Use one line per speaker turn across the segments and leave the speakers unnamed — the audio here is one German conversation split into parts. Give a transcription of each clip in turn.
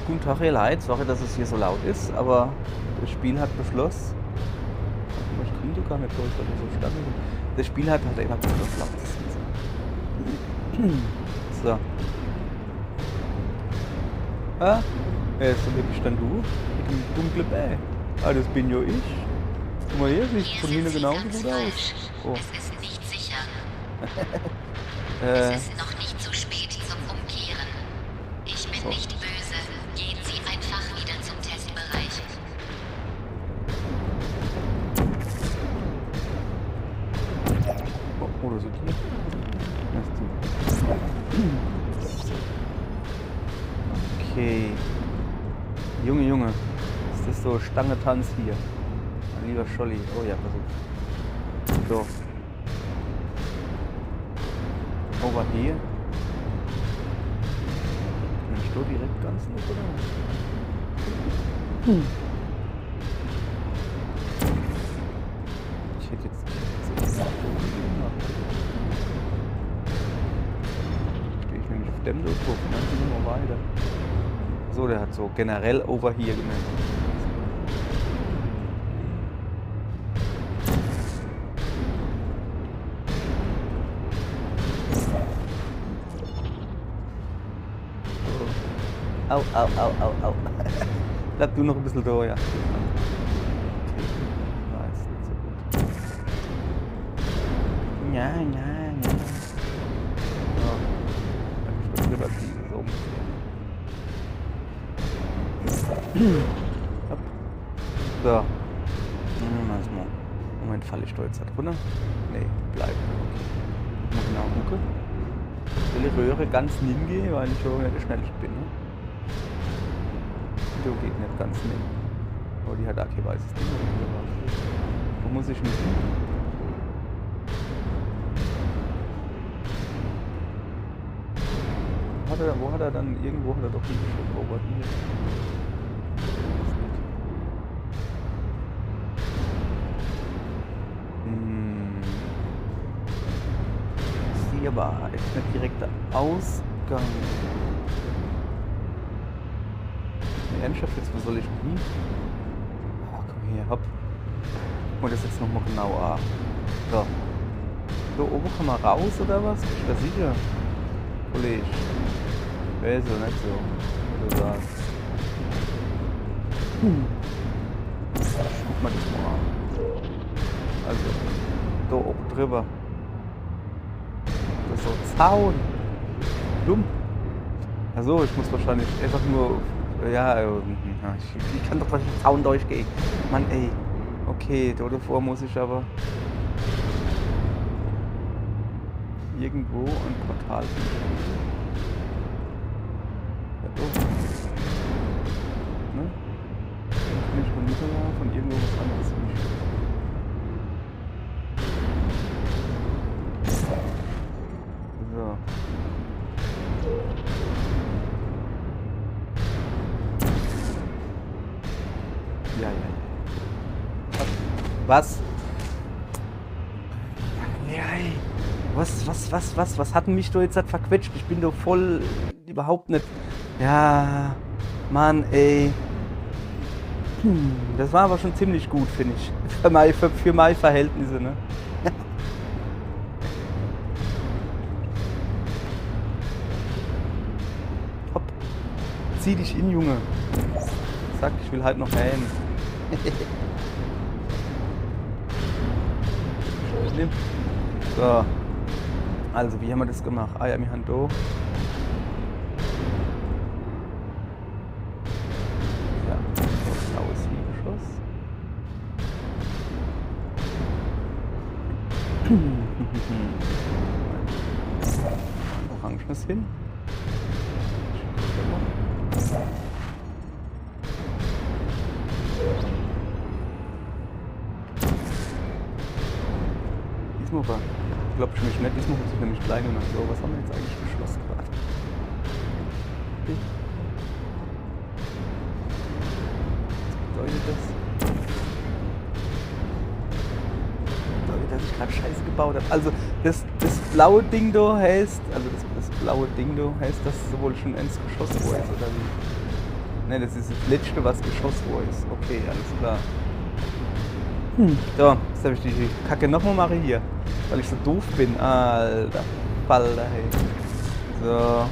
Guten Tag, ihr Leid. Sorry, dass es hier so laut ist, aber das Spiel hat beschlossen. Ich kriege gar nicht durch, weil ich so stark bin. Das Spiel hat einfach beschlossen, laut zu sein. So. Ah, so wirklich dann du? Mit dem dunklen Bär. Ah, das bin ja ich. Guck mal hier, sieht von hinten genauso gut aus. Oh.
Es ist nicht sicher.
Äh,
Es ist noch nicht zu spät zum Umkehren. Ich bin nicht böse. Gehen Sie einfach wieder zum Testbereich.
oh, das ist hier. Okay. Junge. Ist das so Stange-Tanz hier? Mein lieber Scholli. Oh ja, versuch. So. Over hier. Dann steht direkt ganz noch, oder? Ich hätte jetzt so gemacht. Stehe ich nämlich auf dem so drauf und dann gehen wir mal weiter. So, der hat so generell over hier genannt. Au. Bleib du noch ein bisschen da, ja. Okay. Weiß, nicht so gut. Ja. So. Dann ist das drüber ziehen, so ungefähr. Hopp. So. Moment, falle ich da jetzt da drunter? Nee, bleib. Okay. Mal genau gucken. Ich will die Röhre ganz hingehen, weil ich schon nicht der Schnellste bin. Ne? Die geht nicht ganz hin. Aber die hat auch kein weißes Ding. Wo muss ich denn hin? Wo hat er dann? Irgendwo hat er doch hingeschrieben. Over hier. Aber ist nicht direkter Ausgang. Ernsthaft jetzt, wo soll ich denn hin? Oh, komm her, hopp. Und das jetzt nochmal genau an. So. Da oben kann man raus oder was? Bist du da sicher? Kollege. Weiß so, nicht so. Wie du sagst. Guck mal das mal an. Also, da oben drüber. Das ist so Zaun. Dumm. Also ich muss wahrscheinlich einfach nur. Ja, ich kann doch wahrscheinlich Zaun durchgehen. Mann, ey. Okay, da davor muss ich aber irgendwo ein Portal finden. Ja, doch. Ne? Kann ich von Mutter von irgendwo was anderes finden. So. Ja. Was? Was hat mich da jetzt verquetscht? Ich bin doch voll überhaupt nicht. Ja, Mann, ey. Das war aber schon ziemlich gut, finde ich. Für meine Verhältnisse, ne? Hopp. Zieh dich in, Junge. Sag, ich will halt noch rein. Schlimm. So. Also, wie haben wir das gemacht? Ah ja, wir haben da. Ja, so blaues Hiegeschoss. Orangenes hin. Diesmal war, glaub ich mich nicht, diesmal muss ich nämlich klein und so. Was haben wir jetzt eigentlich beschlossen gerade? Was bedeutet das? Bedeutet, dass ich gerade Scheiße gebaut habe. Also das blaue Ding da heißt, das blaue Ding da heißt, dass sowohl schon ins geschossen wurde, oder wie? Ne, das ist das letzte, was geschossen worden ist. Okay, alles klar. So, jetzt habe ich die Kacke nochmal mache hier. Weil ich so doof bin. Alter. Balder, hey. So.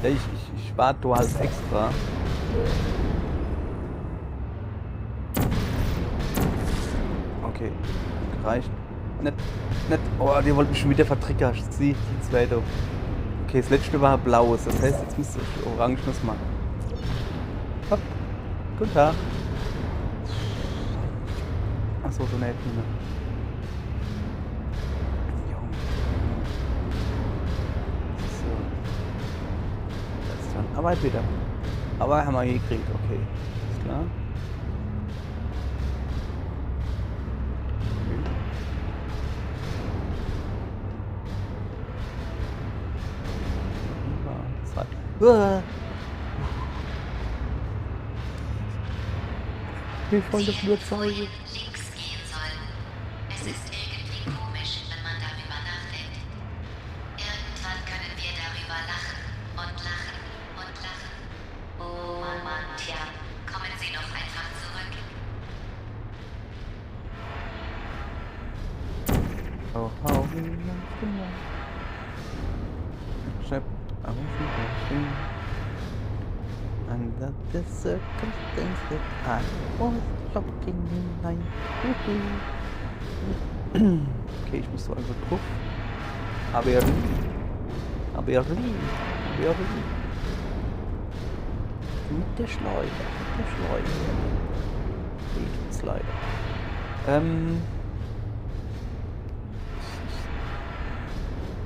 Ja, ich warte du halt extra. Okay, reicht. Nicht. Oh, die wollten mich schon wieder vertrickern. Sie, die zweite. Okay, das letzte war blaues. Das heißt, jetzt müsste ich orangenes machen. Hopp. Guten Tag. Achso, so eine Helfine. So. Das ist dann Arbeit wieder. Aber haben wir gekriegt, okay. Ist klar. Wie voll das Flugzeug.
Links gehen sollen. Es ist irgendwie komisch, wenn man darüber nachdenkt. Irgendwann können wir darüber lachen und lachen und lachen. Oh Mann, tja, kommen Sie doch einfach zurück.
Oh, how we love the light. Except I was in under the circumstances I was shocking in line. Okay, ich muss so also drauf. ABRI. Mit der Schleuder. Geht uns leider.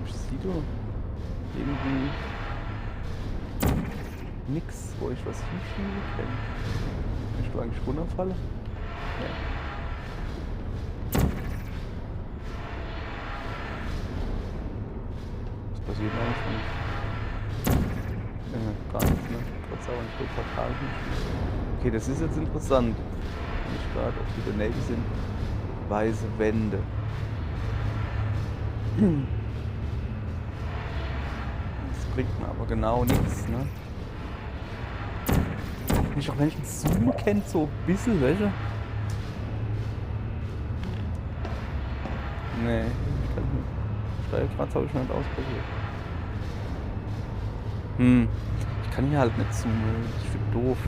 Ich sehe doch irgendwie nix, wo ich was hinschieben kann. Kann ich da eigentlich runterfallen? Ja. Was passiert eigentlich, wenn ich... gar nichts, ne? Trotz aber nicht so fatal hinschießen. Okay, das ist jetzt interessant. Wenn ich gerade auf die daneben sind. Weiße Wände. Das bringt mir aber genau nichts, ne? Nicht, auch wenn ich den Zoom kennt, so ein bisschen, welche? Nee, ich kann nicht. Steuerkratz habe ich noch nicht ausprobiert. Ich kann hier halt nicht zoomen, das ist für doof.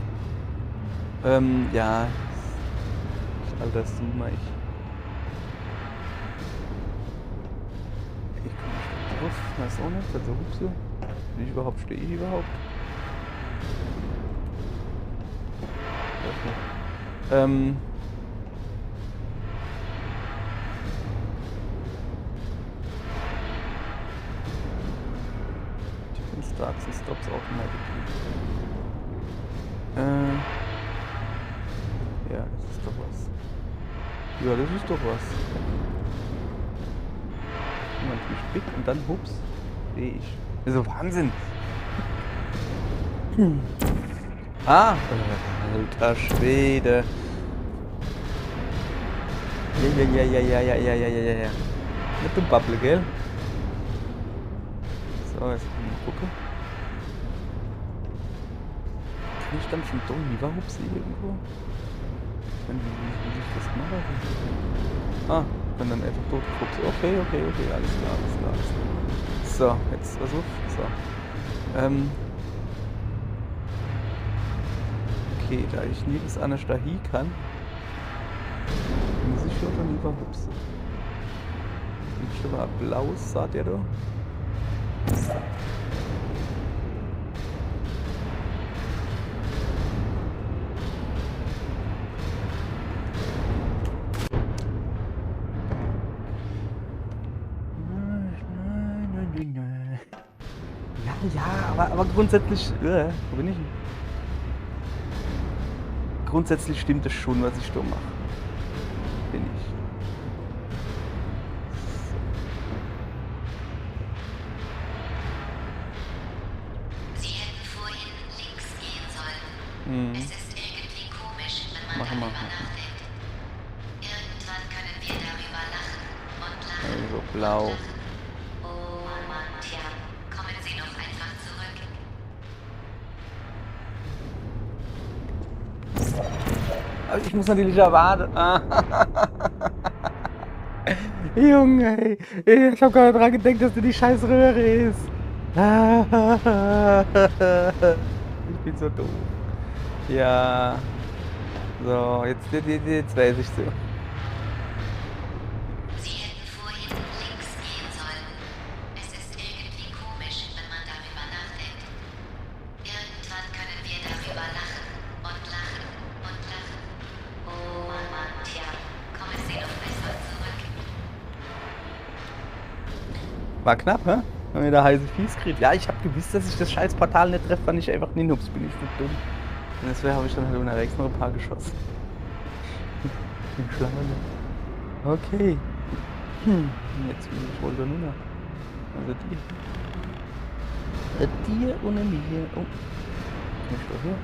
Ja. Alter Zoomer, ich komme nicht drauf, weiß auch nicht, also Hupse. Wie überhaupt stehe ich überhaupt? Different starts and stops automatically. Ja, das ist doch was. Ja, das ist doch was. Man mich blickt und dann hups, sehe ich. Also Wahnsinn. Ah, alter Schwede. Ja. Mit dem Bubble, gell? So, jetzt mal gucken. Kann ich dann schon doch lieber hupsi irgendwo? Wie ich das mache? Ah, kann dann einfach dort hupsi. Okay, alles klar. So, jetzt versuch. So. Okay, da ich nirgends anders dahin kann, muss ich oder lieber hupsen. Sieht schon mal blau, sagt ihr da? Ja, aber grundsätzlich, wo bin ich denn? Grundsätzlich stimmt es schon, was ich da mache. Bin ich. So. Hm.
Es ist irgendwie komisch, wenn man
Machen wir.
darüber nachdenkt. Irgendwann können wir darüber lachen und lachen
Also
und
blau.
lachen. Oh Mann, tja, kommen Sie doch einfach zurück.
Aber ich muss natürlich erwarten. Junge, ey. Ich hab gerade dran gedacht, dass du die scheiß Röhre ist. Ich bin so doof. Ja. So, jetzt weiß ich so.
Sie hätten vorhin links gehen sollen. Es ist irgendwie komisch, wenn man darüber nachdenkt. Irgendwann können wir darüber lachen und lachen und lachen. Oh Mann, tja, kommen Sie doch besser zurück.
War knapp, hä? Haben wir da heiße Fies gekriegt. Ja, ich hab gewusst, dass ich das scheiß Portal nicht treffe, wenn ich einfach Ninups bin. Ich so dumm. Und deswegen habe ich dann halt unterwegs noch ein paar geschossen. Bin schlau. Okay. Jetzt will ich wohl da nur noch. Also dir und mir. Oh. Kann ich doch hier?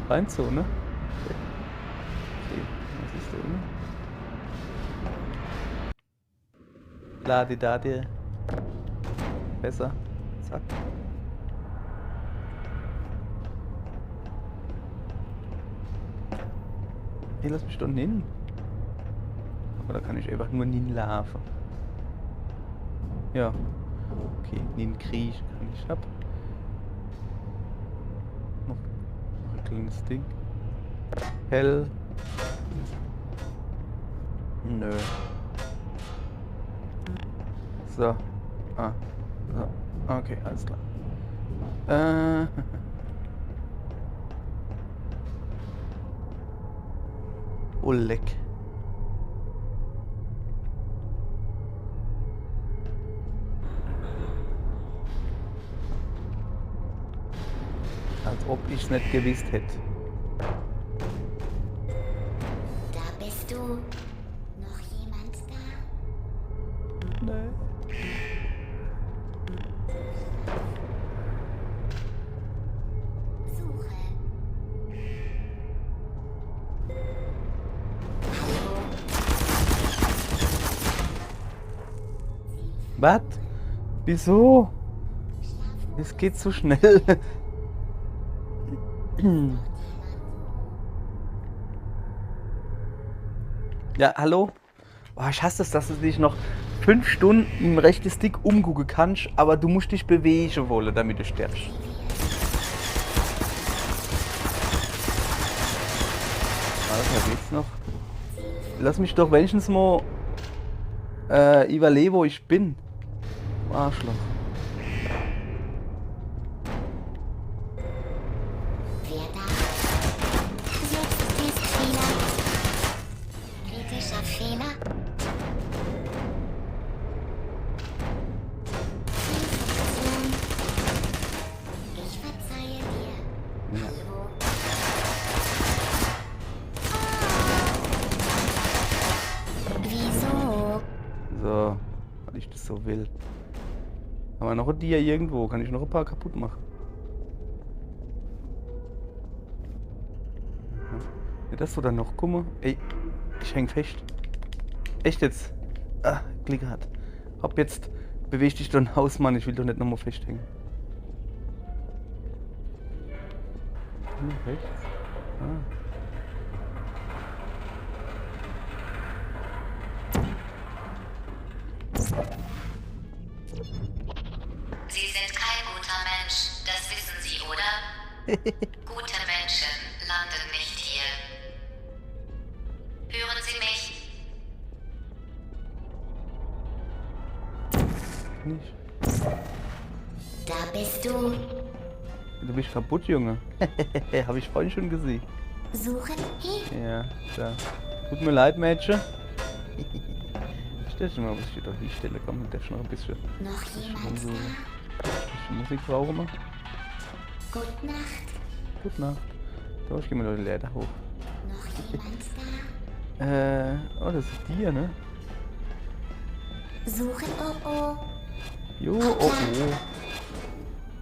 Rein so, ne? Okay. Was ist da, ne? Lade da dir. Besser. Zack. Hey, lass mich doch hin. Oder kann ich einfach nur hinlaufen? Ja. Okay, hinkriegen kann ich ab. Noch ein kleines Ding. Hell. Nö. So. Ah. So. Okay, alles klar. Oh, leck. Als ob ich's nicht gewusst hätte.
Da bist du. Noch jemand da?
Nee.
Suche.
Was? Wieso? Es geht so schnell. Ja, hallo? Oh, ich hasse es, dass du dich noch 5 Stunden im rechten Stick umgucken kannst, aber du musst dich bewegen wollen, damit du stirbst. Alter, geht's noch? Lass mich doch wenigstens mal überleben, wo ich bin. Arschloch.
Wer da? Jetzt ist Fehler. Kritischer Fehler. Ich verzeihe dir.
Ja.
Wieso?
So, weil ich das so will. Aber noch ein Dia irgendwo. Kann ich noch ein paar kaputt machen? Ja, das so dann noch. Guck mal. Ey, ich häng fest. Echt jetzt? Ah, Klick hat. Hopp, jetzt beweg dich doch ein Haus, Mann. Ich will doch nicht nochmal festhängen. Rechts. Ah.
Sie sind kein guter Mensch, das wissen Sie, oder? Gute Menschen landen nicht hier. Hören Sie mich?
Nicht.
Da bist du.
Du bist kaputt, Junge. Hab ich vorhin schon gesehen.
Suchen? Hey.
Ja, da. Tut mir leid, Mädchen. Stell dich mal, was ich doch die Stelle komme. Der schon noch ein bisschen.
Noch jemand
so.
da?
bisschen Musik brauchen wir.
Gute Nacht.
Gute Nacht. So, ich geh mal noch die Leiter hoch.
Noch jemand da?
Oh, das ist dir, ne?
Suchen, oh oh.
Jo, oh, oh.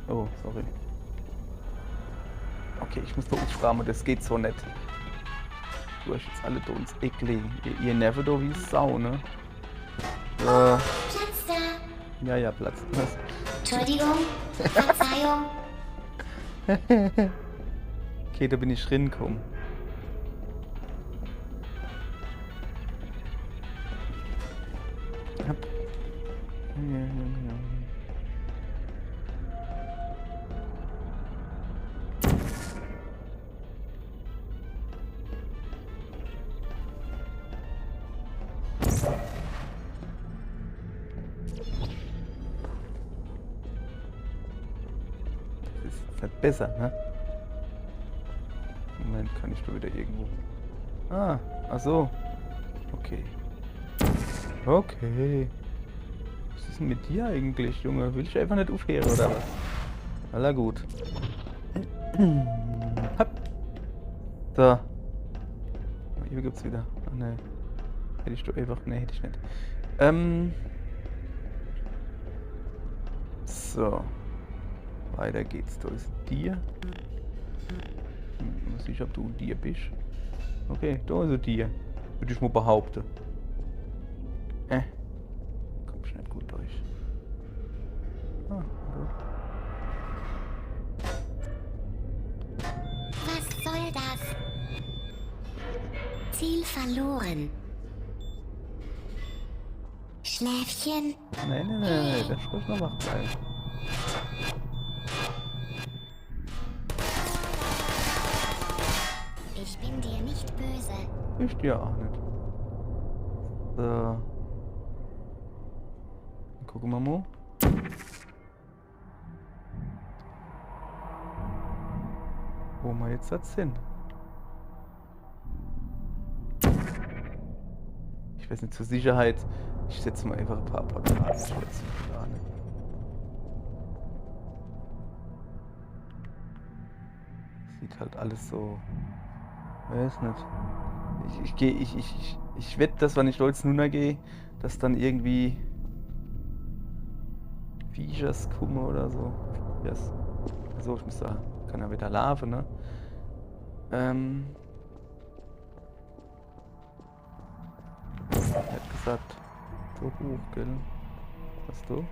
Oh, sorry. Oh, Okay, ich muss da aufschrauben, das geht so nicht. Du hast jetzt alle da ins Eckli. Ihr nervt da wie Sau, ne?
Platz da.
Ja, ja, Platz.
Entschuldigung. Verzeihung.
Okay, da bin ich reingekommen. Hopp. Ja. Das ist jetzt nicht besser, ne? Moment, kann ich da wieder irgendwo... Ah, ach so. Okay. Okay. Was ist denn mit dir eigentlich, Junge? Will ich einfach nicht aufhören, oder was? Aller gut. Hopp. So. Hier gibt's wieder. Ach ne. Hätte ich doch einfach... Ne, hätte ich nicht. So. Weiter geht's. Da ist Dir. Ich weiß nicht, ob du Dir bist. Okay, da ist ein Dir. Würde ich mal behaupten. Komm ich nicht gut durch. Ah, gut.
Was soll das? Ziel verloren. Schläfchen.
Nein, der Sprich noch wach bleiben.
Ich bin dir nicht böse.
Ich dir auch nicht. So. Dann gucken wir mal. Wo wir jetzt sind. Ich weiß nicht, zur Sicherheit. Ich setze mal einfach ein paar Apparate. Ich weiß gar nicht. Sieht halt alles so. Weiß nicht. Ich wette, dass wenn ich da jetzt nur gehe, dass dann irgendwie Viechers kommen oder so. Yes. Also ich muss da, kann ja wieder Larve, ne? Er hat gesagt, so hoch, gell? Was du?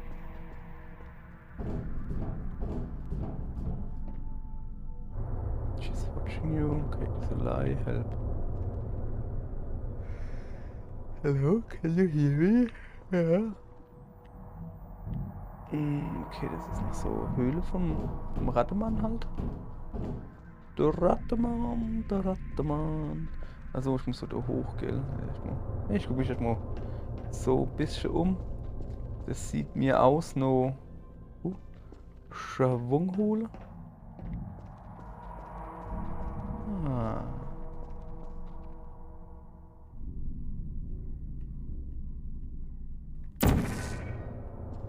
She's watching you. Okay, it's a lie. Help. Hello, can you hear me? Ja. Okay, das ist noch so Höhle vom Rattemann halt. Der Rattemann, der Rattemann. Also ich muss so da hoch, gell? Ich gucke mich jetzt mal so ein bisschen um. Das sieht mir aus, noch Schwunghole. Ah.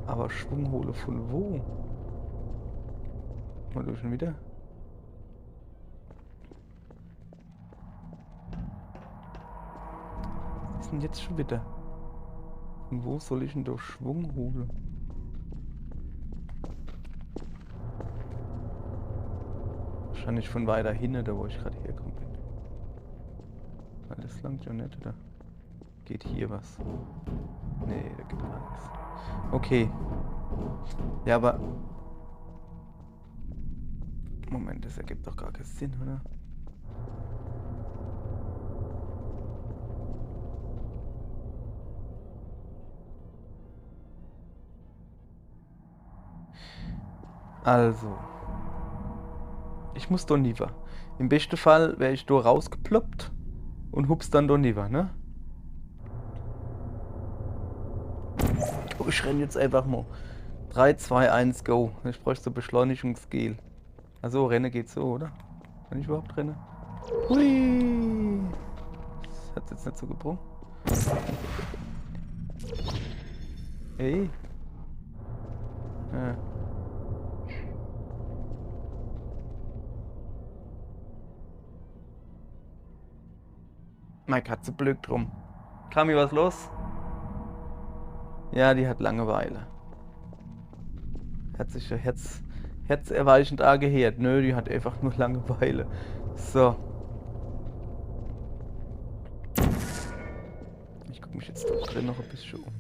Aber Schwunghole von wo? Mal du schon wieder? Was ist denn jetzt schon wieder? Von wo soll ich denn da Schwunghole? Wahrscheinlich von weiter hinten, da wo ich gerade herkommen bin. Weil das langt ja nicht, oder? Geht hier was? Nee, da geht gar nichts. Okay. Ja, aber... Moment, das ergibt doch gar keinen Sinn, oder? Also. Ich muss da nieder. Im besten Fall wäre ich da rausgeploppt und hups dann da nieder, ne? Oh, ich renne jetzt einfach mal. 3, 2, 1, go. Ich bräuchte so Beschleunigungsgel. Also, Rennen geht so, oder? Kann ich überhaupt rennen? Hui! Das hat jetzt nicht so gebrungen. Hey. Ja. Meine Katze blökt rum. Kami, was los? Ja, die hat Langeweile. Hat sich Herzerweichend angehört. Nö, die hat einfach nur Langeweile. So. Ich gucke mich jetzt doch drin noch ein bisschen um.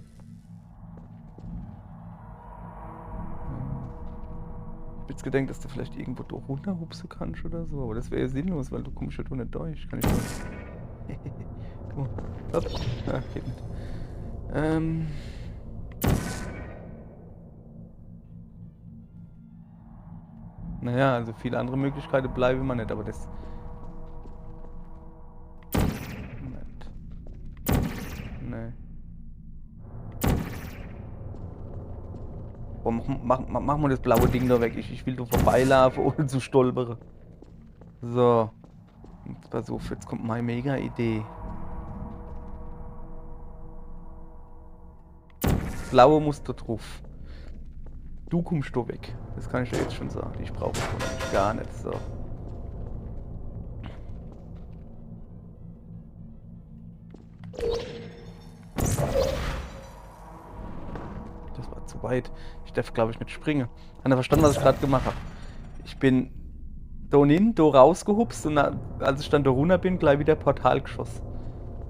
Ich hab jetzt gedacht, dass du vielleicht irgendwo da runterhupsen kannst oder so, aber das wäre ja sinnlos, weil du kommst ja da nicht durch. Kann ich nicht. Guck mal. Hopp. Ah, geht nicht. Naja, also viele andere Möglichkeiten bleiben wir nicht, aber das... Moment. Nee. Boah, mach mal das blaue Ding da weg. Ich will da vorbeilaufen, ohne zu stolpern. So. Und pass auf, jetzt kommt meine Mega-Idee. Das blaue Muster drauf. Du kommst da weg. Das kann ich dir jetzt schon sagen. Ich brauche das gar nicht. So. Das war zu weit. Ich darf, glaube ich, nicht springen. Hat er verstanden, was ich gerade gemacht habe? Ich bin da hin, da rausgehupst und als ich dann da runter bin, gleich wieder Portal geschossen.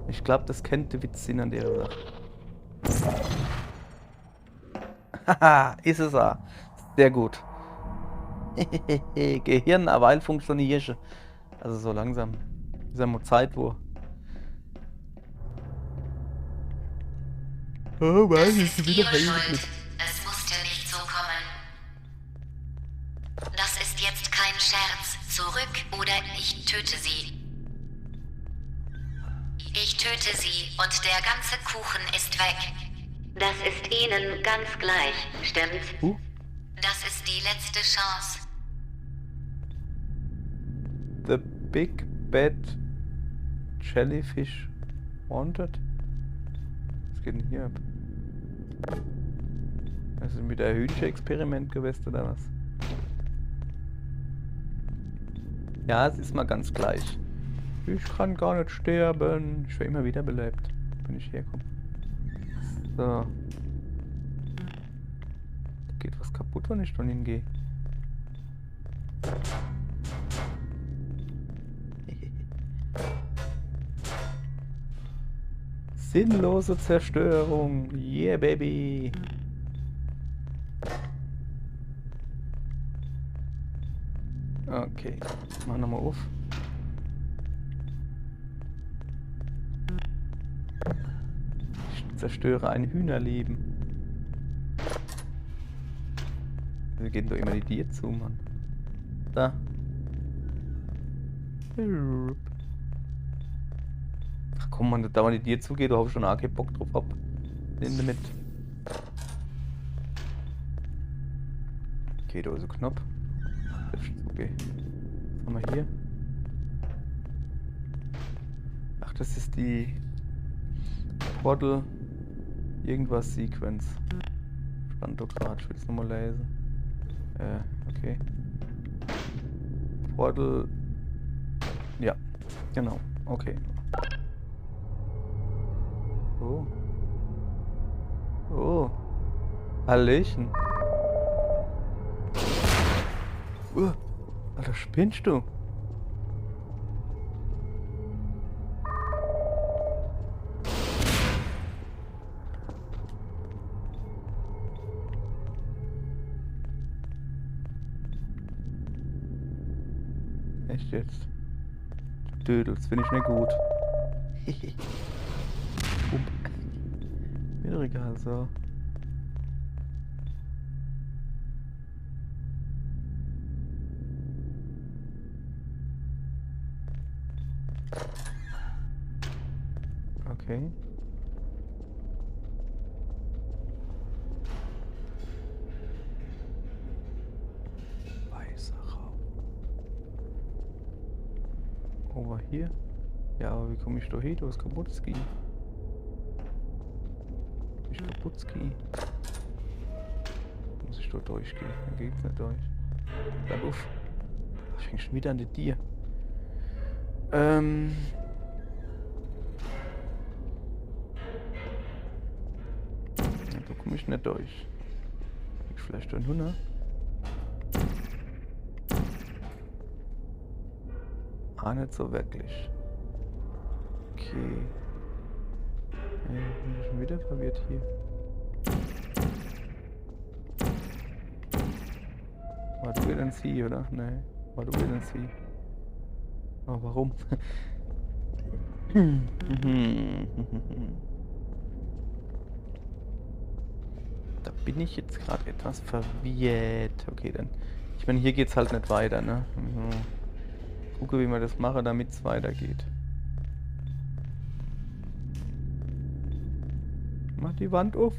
Ich glaube, das kennt der Witz Sinn an der Sache. Haha, ist es auch. Sehr gut. Gehirn, aber funktioniert. Also so langsam. Ist ja mal Zeit, wo. Oh,
Das ist Ihre Schuld. Es musste nicht so kommen. Das ist jetzt kein Scherz. Zurück oder ich töte Sie. Ich töte Sie und der ganze Kuchen ist weg. Das ist Ihnen ganz gleich, stimmt's? Das ist die letzte Chance.
The Big Bad Jellyfish Wanted? Was geht denn hier ab? Das ist mit der Hühnchen-Experiment gewesen oder was? Ja, es ist mal ganz gleich. Ich kann gar nicht sterben. Ich werde immer wieder belebt, wenn ich herkomme. So. Da geht was kaputt, wenn ich da hingehe. Sinnlose Zerstörung. Yeah, baby. Okay, mach nochmal auf. Ich zerstöre ein Hühnerleben. Wir gehen doch immer die Dir zu, Mann. Da. Ach komm, man, da die Dir zugeht, da hab ich schon auch keinen Bock drauf hab. Nimm mit. Okay, da ist ein Knopf. Okay. Was haben wir hier? Ach, das ist die Portal irgendwas Sequenz. Stand doch gerade, ich will es nochmal lesen. Okay. Portal. Ja, genau. Okay. Oh. Oh. Hallöchen. Alter, spinnst du? Echt jetzt? Dödels, finde ich nicht gut. Mir doch egal, so. Okay. Weißer Raum. Over hier? Ja, aber wie komme ich da hin? Du hast Kaputski. Ich Kaputski. Muss ich da durchgehen? Dann geht's nicht durch. Bleib auf. Ich fäng schon wieder an die Dir. Da komme ich nicht durch. Ich vielleicht da nur, ne? Auch nicht so wirklich. Okay. Ich bin schon wieder verwirrt hier. War du wieder ein Sie, oder? Nee. War du wieder ein Sie. Aber warum? Da bin ich jetzt gerade etwas verwirrt. Okay, dann. Ich meine, hier geht's halt nicht weiter, ne? Gucke, wie man das mache, damit es weitergeht. Mach die Wand auf.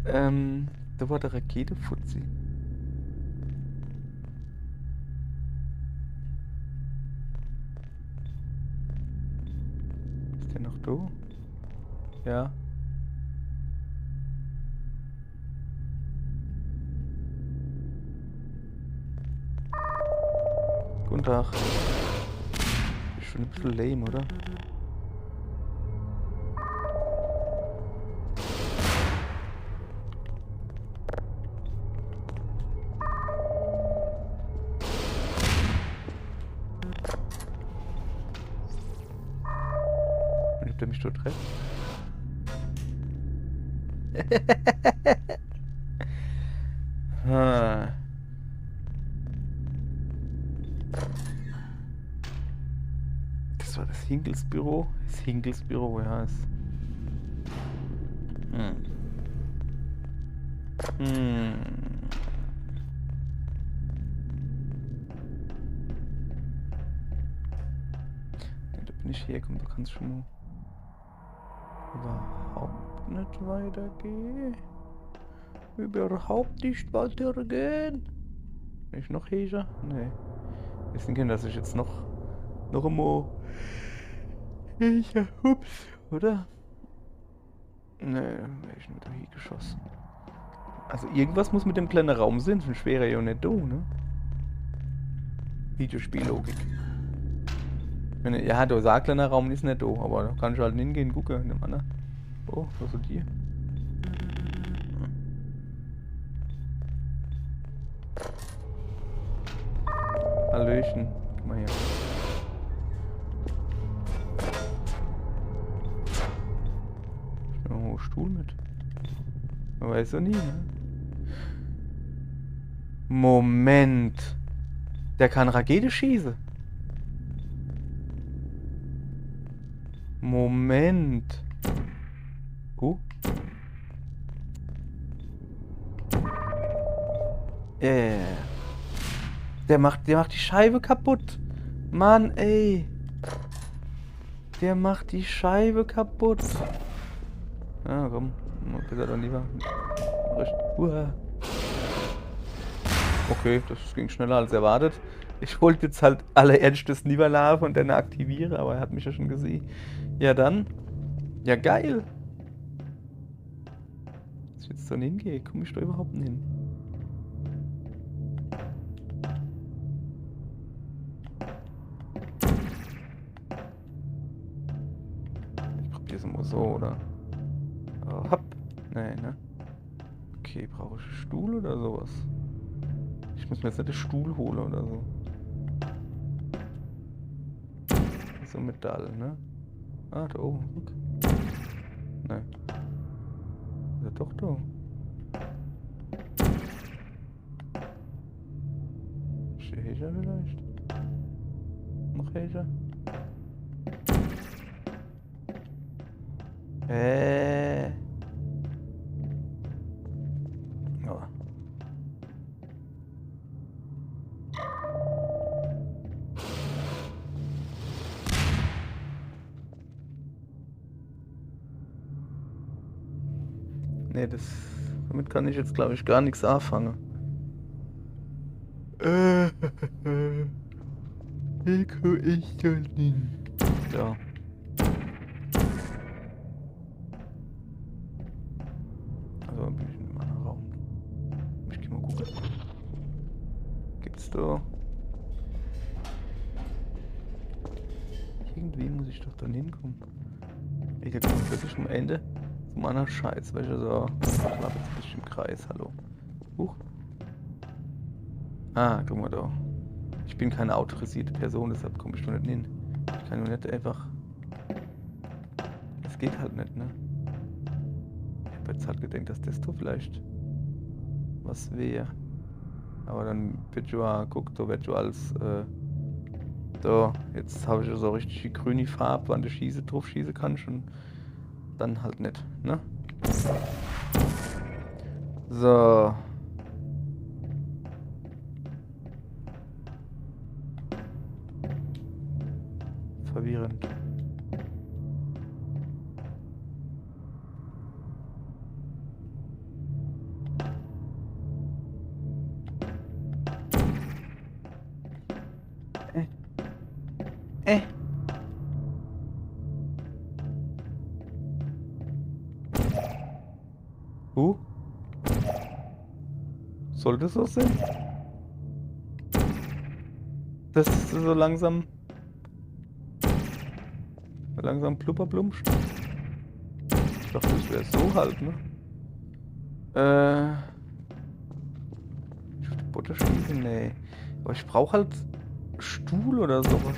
Da war der Rakete-Fuzzi. Ist der noch da? Ja. Guten Tag. Ist schon ein bisschen lame, oder? Ob der mich dort trifft? Das war das Hinkelsbüro. Das Hinkelsbüro, ja. Ist. Da bin ich hergekommen, du kannst schon mal überhaupt nicht weitergehen. Überhaupt nicht weitergehen. Bin ich noch hier? Nee. Wissen können, dass ich jetzt noch einmal. Ups, oder? Nee, wäre ich nicht hier geschossen. Also irgendwas muss mit dem kleinen Raum sein, sonst wäre er ja nicht da, ne? Videospiellogik. Ja, der kleine Raum ist nicht da, aber da kann ich halt hingehen, gucken, in dem anderen. Oh, was ist die? Hallöchen. Guck mal hier. Ich nehme einen Stuhl mit. Man weiß ja nie, ne? Moment. Der kann Rakete schießen. Moment. Der macht die Scheibe kaputt. Mann, ey. Der macht die Scheibe kaputt. Ah, komm. Besser dann lieber. Okay, das ging schneller als erwartet. Ich wollte jetzt halt allerernstes Niederlage und dann aktiviere, aber er hat mich ja schon gesehen. Ja dann. Ja geil. Dass ich jetzt dann hingehe, komme ich da überhaupt nicht hin. Ich probiere es mal so, oder? Oh, hopp. Nee, ne? Okay, brauche ich einen Stuhl oder sowas? Ich muss mir jetzt nicht den Stuhl holen oder so. So Metall, ne? Ah, da oben, guck. Ne. Ist er doch da? Stehe ich ja vielleicht? Noch hier? Oh. Nee, damit kann ich jetzt, glaube ich, gar nichts anfangen. Wie kann ich das nicht? Ja. Also bin ich in einem anderen Raum. Ich geh mal gucken. Gibt's da... Irgendwie muss ich doch dann hinkommen. Ich komme wirklich am Ende zum anderen Scheiß, weil ich so... Ich war jetzt ein bisschen im Kreis, hallo. Huch. Ah, guck mal da. Ich bin keine autorisierte Person, deshalb komme ich doch nicht hin. Ich kann nur nicht einfach... Das geht halt nicht, ne? Ich hab jetzt halt gedacht, dass das doch vielleicht was wäre. Aber dann wird ja, guck, da wird ja als... da, jetzt habe ich ja so richtig die grüne Farbe, wann du drauf schießen kannst und dann halt nicht, ne? So. Verwirrend. Äh. Soll das so sein? Das ist so langsam blubberblumpst. Ich dachte, das wäre so halt, ne? Ich würde Butter schießen? Nee. Aber ich brauche halt Stuhl oder sowas.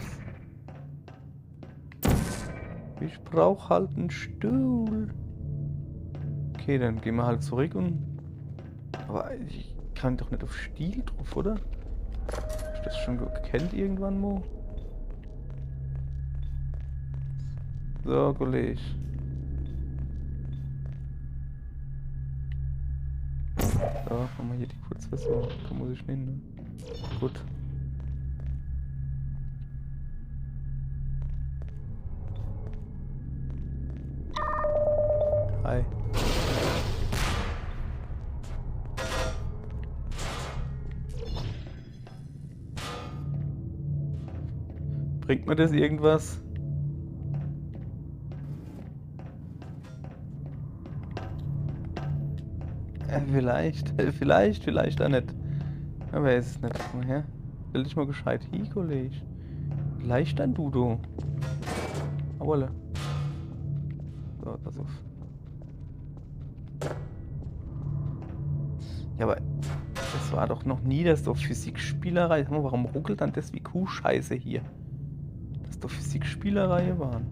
Ich brauche halt einen Stuhl. Okay, dann gehen wir halt zurück und... Aber ich kann doch nicht auf Stiel drauf, oder? Hab ich das schon gekannt irgendwann mal? So, Kollege. So, machen wir hier die Kurzversion. Da muss ich hin, ne? Gut. Hi. Bringt mir das irgendwas? Vielleicht auch nicht. Aber er ist es nicht. Komm mal her. Stell dich mal gescheit hin, Kollege. Vielleicht ein Dudo. Aua. So, pass auf. Ja, aber das war doch noch nie, das ist doch Physikspielerei. Sag mal, warum ruckelt dann das wie Kuhscheiße hier? Das ist doch Physikspielerei waren.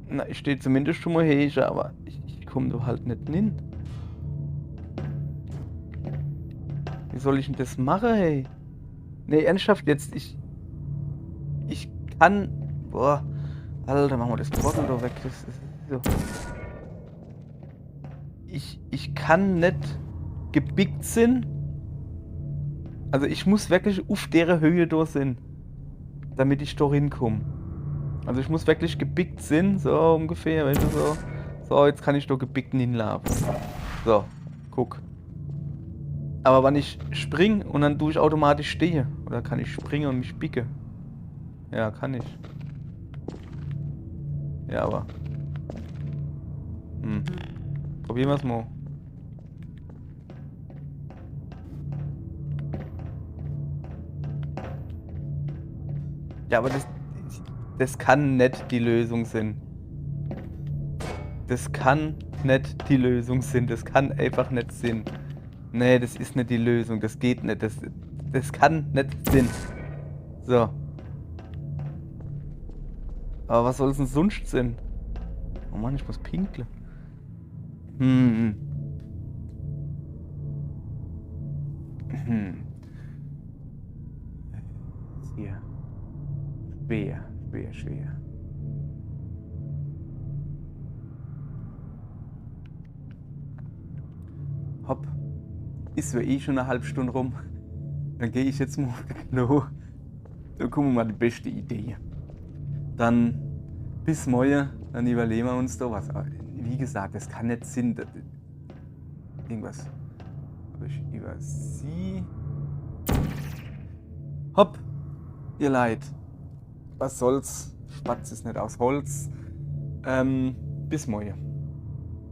Na, ich stehe zumindest schon mal her, aber ich komme da halt nicht hin. Wie soll ich denn das machen, hey? Nee, ernsthaft jetzt, ich kann... Boah, Alter, machen wir das Portal da weg, das ist so... Ich kann nicht gebickt sein. Also ich muss wirklich auf der Höhe da sein, damit ich da hinkomme. Also ich muss wirklich gebickt sein, so ungefähr, weißt du, so. So, jetzt kann ich da gebickt hinlaufen. So, guck. Aber wenn ich spring und dann tue ich automatisch stehe. Oder kann ich springen und mich bicke? Ja, kann ich. Ja, aber... Probieren wir es mal. Ja, aber das kann nicht die Lösung sein. Das kann nicht die Lösung sein. Das kann einfach nicht sein. Nee, das ist nicht die Lösung. Das geht nicht. Das kann nicht sein. So. Aber was soll es denn sonst sein? Oh Mann, ich muss pinkeln. Hier. Schwer. Hopp. Ist ja eh schon eine halbe Stunde rum. Dann gehe ich jetzt mal auf Klo. Da kommen wir mal die beste Idee. Dann bis morgen, dann überlegen wir uns da was. Aber wie gesagt, das kann nicht sein. Irgendwas habe ich über sie. Hopp, ihr Leid. Was soll's? Spatz ist nicht aus Holz. Bis morgen.